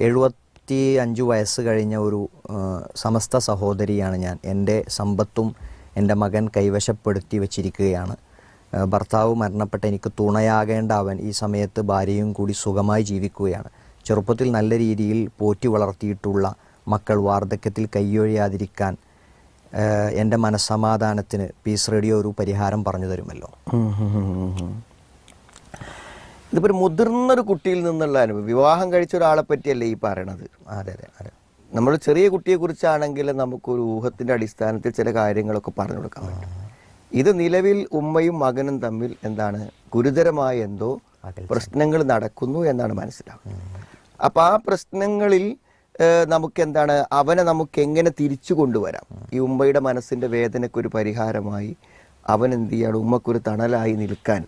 75 വയസ്സ് കഴിഞ്ഞ ഒരു സമസ്ത സഹോദരിയാണ് ഞാൻ. എൻ്റെ സമ്പത്തും എൻ്റെ മകൻ കൈവശപ്പെടുത്തി വച്ചിരിക്കുകയാണ്. ഭർത്താവ് മരണപ്പെട്ട എനിക്ക് തുണയാകേണ്ട അവൻ ഈ സമയത്ത് ഭാര്യയും കൂടി സുഖമായി ജീവിക്കുകയാണ്. ചെറുപ്പത്തിൽ നല്ല രീതിയിൽ പോറ്റി വളർത്തിയിട്ടുള്ള മക്കൾ വാർദ്ധക്യത്തിൽ കൈയൊഴിയാതിരിക്കാൻ എൻ്റെ മനസ്സമാധാനത്തിന് പീസ് റേഡിയോ ഒരു പരിഹാരം പറഞ്ഞു തരുമല്ലോ. ഇതിപ്പോൾ ഒരു മുതിർന്നൊരു കുട്ടിയിൽ നിന്നുള്ള അനുഭവം, വിവാഹം കഴിച്ച ഒരാളെ പറ്റിയല്ലേ ഈ പറയണത്? അതെ അതെ അതെ. നമ്മൾ ചെറിയ കുട്ടിയെക്കുറിച്ചാണെങ്കിൽ നമുക്കൊരു ഊഹത്തിൻ്റെ അടിസ്ഥാനത്തിൽ ചില കാര്യങ്ങളൊക്കെ പറഞ്ഞു കൊടുക്കാൻ പറ്റും. ഇത് നിലവിൽ ഉമ്മയും മകനും തമ്മിൽ എന്താണ് ഗുരുതരമായ എന്തോ പ്രശ്നങ്ങൾ നടക്കുന്നു എന്നാണ് മനസ്സിലാക്കുന്നത്. അപ്പം ആ പ്രശ്നങ്ങളിൽ നമുക്കെന്താണ് അവനെ നമുക്ക് എങ്ങനെ തിരിച്ചു കൊണ്ടുവരാം? ഈ ഉമ്മയുടെ മനസ്സിൻ്റെ വേദനയ്ക്കൊരു പരിഹാരമായി അവൻ എന്ത് ചെയ്യാണ്? ഉമ്മക്കൊരു തണലായി നിൽക്കാൻ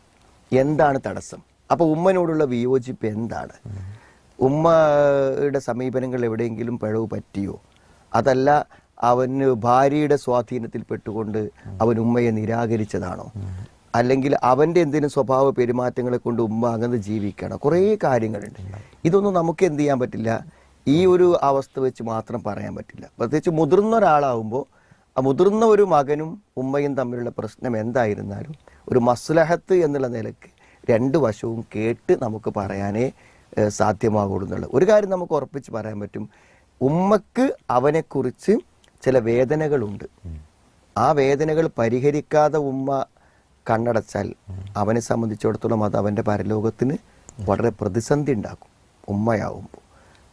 എന്താണ് തടസ്സം? അപ്പോൾ ഉമ്മനോടുള്ള വിയോജിപ്പ് എന്താണ്? ഉമ്മയുടെ സമീപനങ്ങൾ എവിടെയെങ്കിലും പിഴവ് പറ്റിയോ? അതല്ല അവന് ഭാര്യയുടെ സ്വാധീനത്തിൽ പെട്ടുകൊണ്ട് അവൻ ഉമ്മയെ നിരാകരിച്ചതാണോ? അല്ലെങ്കിൽ അവൻ്റെ എന്തെങ്കിലും സ്വഭാവ പെരുമാറ്റങ്ങളെ കൊണ്ട് ഉമ്മ അങ്ങനെ ജീവിക്കണം? കുറേ കാര്യങ്ങളുണ്ട്. ഇതൊന്നും നമുക്ക് എന്ത് ചെയ്യാൻ പറ്റില്ല, ഈ ഒരു അവസ്ഥ വെച്ച് മാത്രം പറയാൻ പറ്റില്ല. പ്രത്യേകിച്ച് മുതിർന്ന ഒരാളാവുമ്പോൾ ആ മുതിർന്ന ഒരു മകനും ഉമ്മയും തമ്മിലുള്ള പ്രശ്നം എന്തായിരുന്നാലും ഒരു മസ്ലഹത്ത് എന്നുള്ള നിലക്ക് രണ്ട് വശവും കേട്ട് നമുക്ക് പറയാനേ സാധ്യമാകുള്ളൂ എന്നുള്ളത് ഒരു കാര്യം നമുക്ക് ഉറപ്പിച്ച് പറയാൻ പറ്റും. ഉമ്മക്ക് അവനെക്കുറിച്ച് ചില വേദനകളുണ്ട്. ആ വേദനകൾ പരിഹരിക്കാതെ ഉമ്മ കണ്ണടച്ചാൽ അവനെ സംബന്ധിച്ചിടത്തോളം അത് അവൻ്റെ പരലോകത്തിന് വളരെ പ്രതിസന്ധി ഉണ്ടാക്കും ഉമ്മയാവുമ്പോൾ.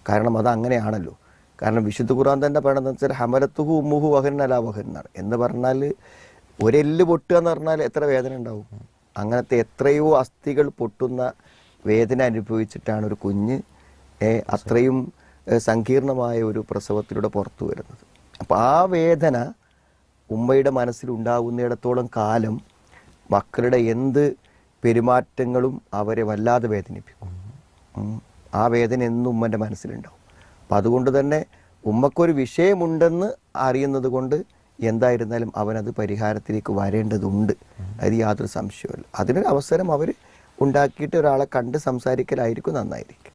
കാരണം അത് അങ്ങനെയാണല്ലോ. കാരണം വിശുദ്ധ ഖുർആൻ തന്നെ പറയണമെന്ന് വെച്ചാൽ ഹമലത്തുഹു ഉമ്മുഹു വഹൻ അലാ വഹൻ എന്നാണ്. എന്ന് പറഞ്ഞാൽ ഒരെല്ല് പൊട്ടുക എന്ന് പറഞ്ഞാൽ എത്ര വേദന ഉണ്ടാവും? അങ്ങനത്തെ എത്രയോ അസ്ഥികൾ പൊട്ടുന്ന വേദന അനുഭവിച്ചിട്ടാണ് ഒരു കുഞ്ഞ് അത്രയും സങ്കീർണമായ ഒരു പ്രസവത്തിലൂടെ പുറത്തു വരുന്നത്. അപ്പം ആ വേദന ഉമ്മയുടെ മനസ്സിലുണ്ടാകുന്നിടത്തോളം കാലം മക്കളുടെ എന്ത് പെരുമാറ്റങ്ങളും അവരെ വല്ലാതെ വേദനിപ്പിക്കും. ആ വേദന എന്നും ഉമ്മൻ്റെ മനസ്സിലുണ്ടാവും. അപ്പം അതുകൊണ്ട് തന്നെ ഉമ്മക്കൊരു വിഷയമുണ്ടെന്ന് അറിയുന്നത് കൊണ്ട് എന്തായിരുന്നാലും അവനത് പരിഹാരത്തിലേക്ക് വരേണ്ടതുണ്ട്. അത് യാതൊരു സംശയവുമില്ല. അതിനൊരു അവസരം അവർ ഉണ്ടാക്കിയിട്ട് ഒരാളെ കണ്ട് സംസാരിക്കലായിരിക്കും നന്നായിരിക്കും.